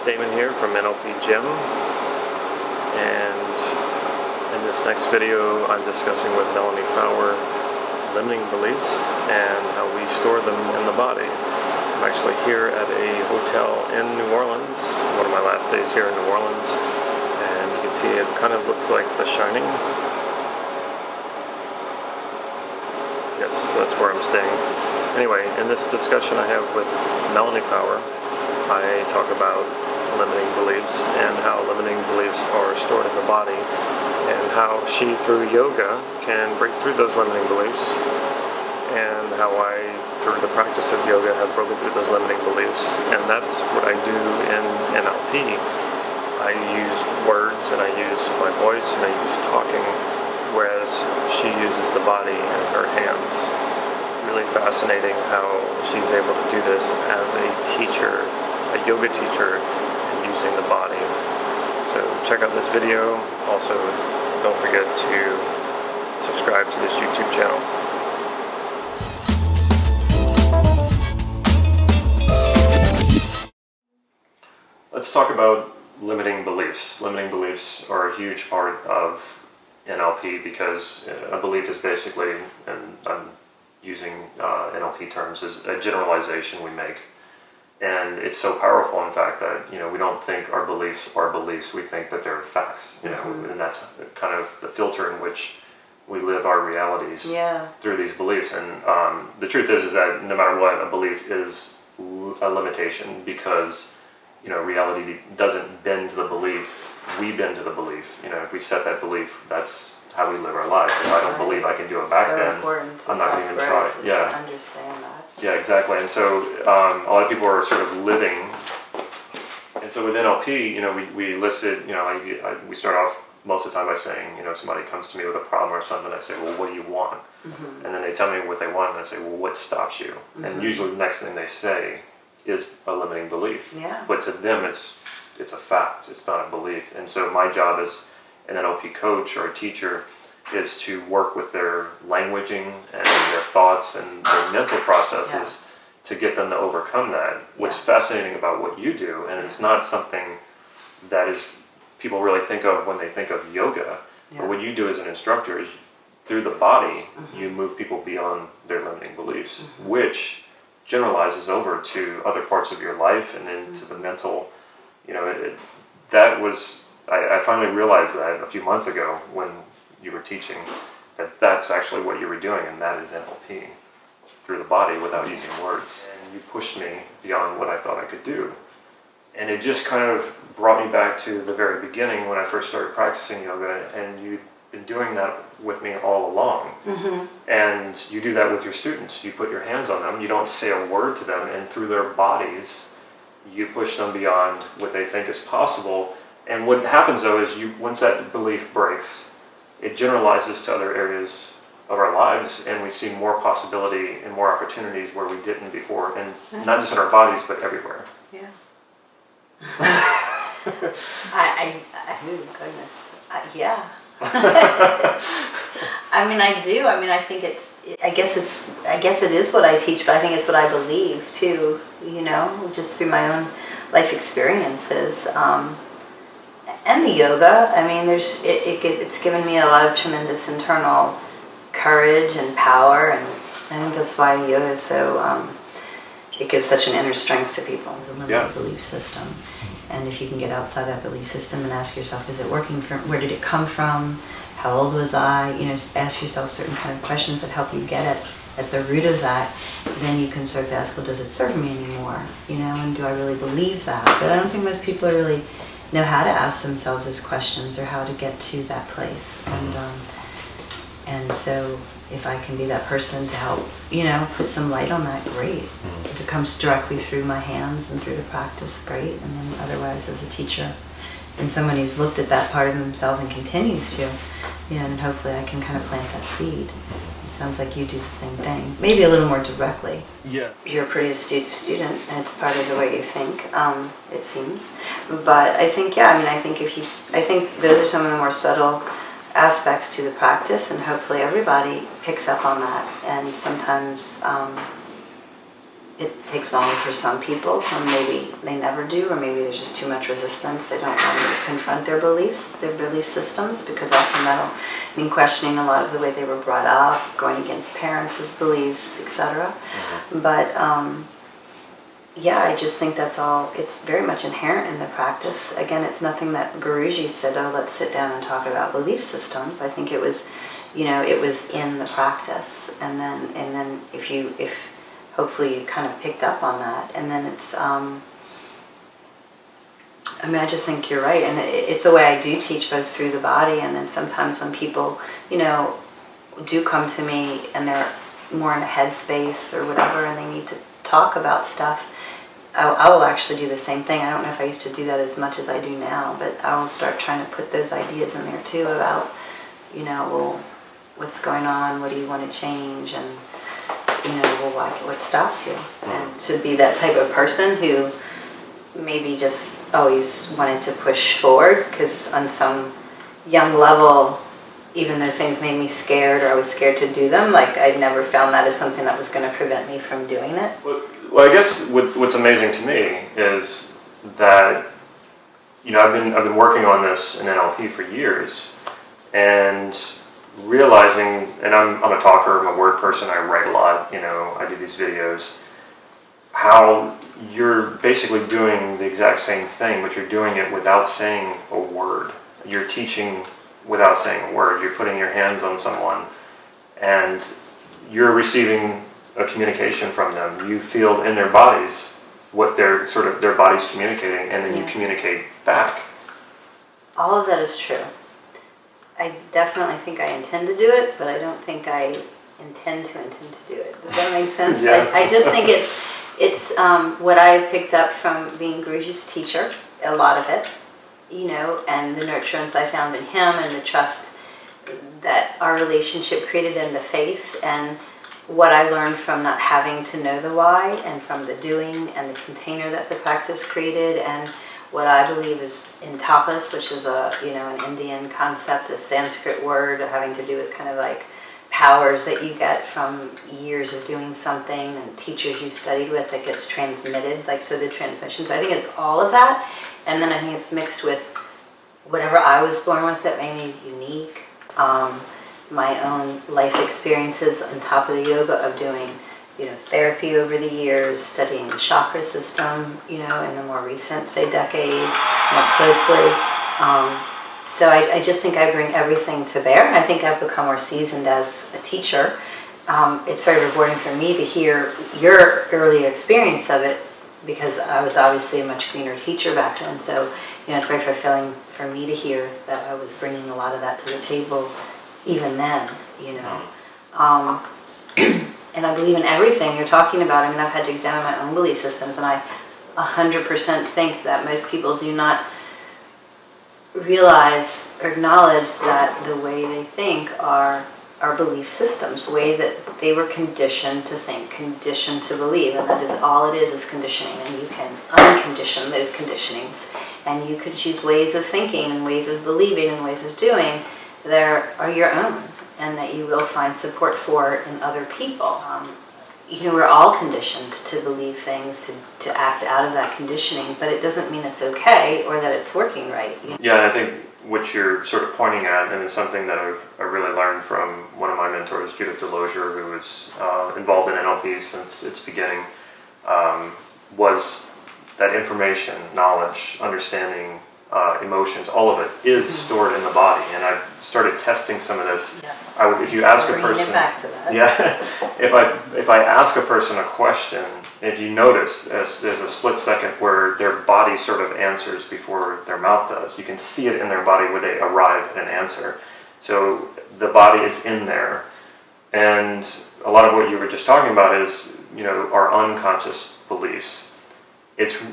Damon here from NLP Gym, and in this next video I'm discussing with Melanie Fawer limiting beliefs and how we store them in the body. I'm actually here at a hotel in New Orleans, one of my last days here in New Orleans, and you can see it kind of looks like The Shining. Yes, that's where I'm staying. Anyway, in this discussion I have with Melanie Fawer, I talk about limiting beliefs and how limiting beliefs are stored in the body and how she, through yoga, can break through those limiting beliefs, and how I, through the practice of yoga, have broken through those limiting beliefs. And that's what I do in NLP. I use words and I use my voice and I use talking, whereas she uses the body and her hands. Really fascinating how she's able to do this as a teacher, a yoga teacher, and using the body. So check out this video. Also, don't forget to subscribe to this YouTube channel. Let's talk about limiting beliefs. Limiting beliefs are a huge part of NLP because a belief is basically, and I'm using NLP terms, is a generalization we make. And it's so powerful, in fact, that we don't think our beliefs are beliefs. We think that they're facts, and that's kind of the filter in which we live our realities through these beliefs. And the truth is that no matter what, a belief is a limitation because reality doesn't bend to the belief. We bend to the belief. If we set that belief, that's how we live our lives. If I don't believe I can do it back then, I'm not going to even try. To understand that. Yeah, exactly. And so a lot of people are sort of living. And so with NLP, we listed, we start off most of the time by saying, somebody comes to me with a problem or something, I say, well, what do you want? Mm-hmm. And then they tell me what they want, and I say, well, what stops you? Mm-hmm. And usually the next thing they say is a limiting belief. Yeah. But to them, it's a fact. It's not a belief. And so my job as an NLP coach or a teacher is to work with their languaging and their thoughts and their mental processes to get them to overcome that. What's fascinating about what you do, and it's not something that is people really think of when they think of yoga, but what you do as an instructor is through the body, you move people beyond their limiting beliefs, which generalizes over to other parts of your life and into the mental. I finally realized that a few months ago when you were teaching that that's actually what you were doing, and that is NLP through the body without using words. And you pushed me beyond what I thought I could do. And it just kind of brought me back to the very beginning when I first started practicing yoga, and you've been doing that with me all along. Mm-hmm. And you do that with your students. You put your hands on them, you don't say a word to them, and through their bodies, you push them beyond what they think is possible. And what happens though is once that belief breaks, it generalizes to other areas of our lives, and we see more possibility and more opportunities where we didn't before, and not just in our bodies, but everywhere. Yeah. Goodness. Yeah. I mean, I do. I mean, I think I guess it is what I teach, but I think it's what I believe too, just through my own life experiences. And the yoga, I mean, it's given me a lot of tremendous internal courage and power, and I think that's why yoga is so, it gives such an inner strength to people. It's a limited belief system. And if you can get outside that belief system and ask yourself, is it working where did it come from? How old was I? Ask yourself certain kind of questions that help you get at the root of that. Then you can start to ask, well, does it serve me anymore? And do I really believe that? But I don't think most people really know how to ask themselves those questions or how to get to that place. And so if I can be that person to help, put some light on that, great. If it comes directly through my hands and through the practice, great. And then otherwise as a teacher and someone who's looked at that part of themselves and continues to, and hopefully I can kind of plant that seed. It sounds like you do the same thing, maybe a little more directly. Yeah. You're a pretty astute student, and it's part of the way you think, it seems. But I think, I think those are some of the more subtle aspects to the practice, and hopefully everybody picks up on that. And sometimes it takes longer for some people. Some maybe they never do, or maybe there's just too much resistance. They don't want to confront their beliefs, their belief systems, because often that'll mean questioning a lot of the way they were brought up, going against parents' beliefs, etc. But yeah, I just think that's all, it's very much inherent in the practice. Again, it's nothing that Guruji said, oh, let's sit down and talk about belief systems. I think it was, it was in the practice. And then if hopefully you kind of picked up on that. And then it's, I mean, I just think you're right. And it's a way I do teach, both through the body, and then sometimes when people, do come to me and they're more in a headspace or whatever, and they need to talk about stuff, I will actually do the same thing. I don't know if I used to do that as much as I do now, but I will start trying to put those ideas in there too about, well, what's going on, what do you want to change, and, well, what stops you? And to be that type of person who maybe just always wanted to push forward, because on some young level, even though things made me scared or I was scared to do them, like I'd never found that as something that was going to prevent me from doing it. Well, I guess what's amazing to me is that, I've been working on this in NLP for years, and realizing, and I'm a talker, I'm a word person, I write a lot, I do these videos, how you're basically doing the exact same thing, but you're doing it without saying a word. You're teaching without saying a word. You're putting your hands on someone, and you're receiving a communication from them. You feel in their bodies what their body's communicating, and then you communicate back. All of that is true. I definitely think I intend to do it, but I don't think I intend to do it. Does that make sense? Yeah. I just think it's what I've picked up from being Guruji's teacher, a lot of it, and the nurturance I found in him, and the trust that our relationship created, in the faith, and what I learned from not having to know the why, and from the doing and the container that the practice created, and what I believe is in tapas, which is an Indian concept, a Sanskrit word having to do with kind of like powers that you get from years of doing something and teachers you studied with that gets transmitted, so the transmission. So I think it's all of that, and then I think it's mixed with whatever I was born with that made me unique, my own life experiences on top of the yoga of doing therapy over the years, studying the chakra system, in the more recent, say, decade, more closely. So I just think I bring everything to bear. I think I've become more seasoned as a teacher. It's very rewarding for me to hear your early experience of it, because I was obviously a much greener teacher back then. So, it's very fulfilling for me to hear that I was bringing a lot of that to the table even then, And I believe in everything you're talking about. I mean, I've had to examine my own belief systems, and I 100% think that most people do not realize or acknowledge that the way they think are our belief systems, the way that they were conditioned to think, conditioned to believe, and that is all it is conditioning, and you can uncondition those conditionings, and you can choose ways of thinking and ways of believing and ways of doing that are your own, and that you will find support for in other people. We're all conditioned to believe things, to act out of that conditioning, but it doesn't mean it's okay or that it's working right. Yeah, and I think what you're sort of pointing at, and it's something that I really learned from one of my mentors, Judith Delosier, who was involved in NLP since its beginning, was that information, knowledge, understanding, emotions, all of it is stored in the body. And I've started testing some of this. Yes. If you ask a person, bringing it back to that. Yeah, if I ask a person a question, if you notice, there's a split second where their body sort of answers before their mouth does. You can see it in their body where they arrive at an answer. So the body, it's in there. And a lot of what you were just talking about is, our unconscious beliefs.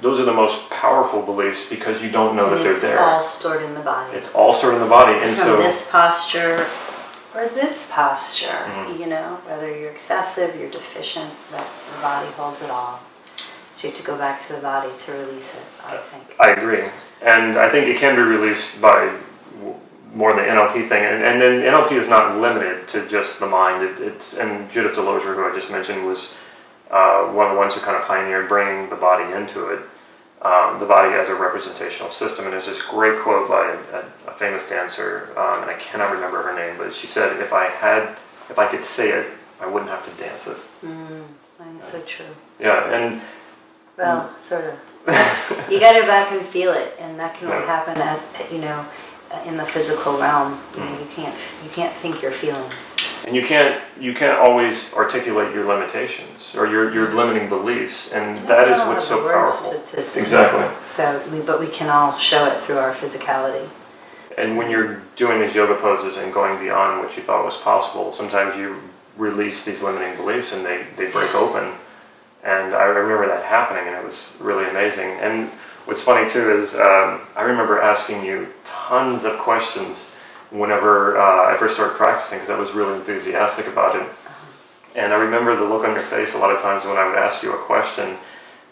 Those are the most powerful beliefs because you don't know that they're there. It's all stored in the body. It's all stored in the body, and from so this posture or this posture, whether you're excessive, you're deficient, that the body holds it all. So you have to go back to the body to release it, I think. I agree, and I think it can be released by more the NLP thing, and then NLP is not limited to just the mind. And Judith Delosier, who I just mentioned, was one of the ones who kind of pioneered bringing the body into it, the body as a representational system. And there's this great quote by a famous dancer, and I cannot remember her name, but she said, if I could say it, I wouldn't have to dance it. I think so true. Yeah, and well, sort of. You got to back and feel it, and that can only happen at in the physical realm. You can't think your feelings. And you can't always articulate your limitations or your limiting beliefs, and that is what's so powerful. Exactly. But we can all show it through our physicality. And when you're doing these yoga poses and going beyond what you thought was possible, sometimes you release these limiting beliefs and they break open. And I remember that happening, and it was really amazing. And what's funny too is I remember asking you tons of questions whenever I first started practicing, because I was really enthusiastic about it. And I remember the look on your face a lot of times when I would ask you a question,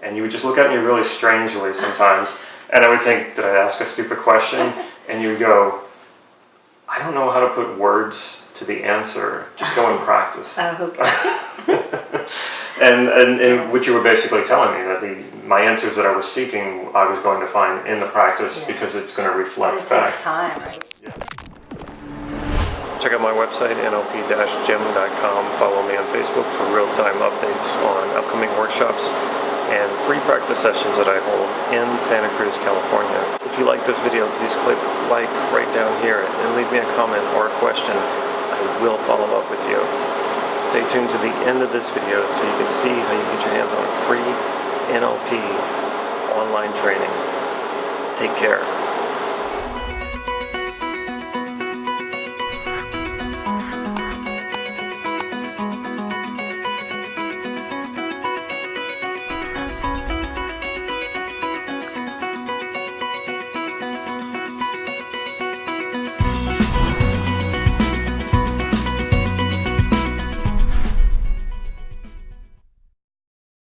and you would just look at me really strangely sometimes, and I would think, did I ask a stupid question? And you would go, I don't know how to put words to the answer, just go and practice. Oh, okay. And what you were basically telling me, that my answers that I was seeking, I was going to find in the practice, because it's going to reflect back. It takes time, right? Yeah. Check out my website, nlp-gym.com. Follow me on Facebook for real-time updates on upcoming workshops and free practice sessions that I hold in Santa Cruz, California. If you like this video, please click like right down here and leave me a comment or a question. I will follow up with you. Stay tuned to the end of this video so you can see how you get your hands on a free NLP online training. Take care.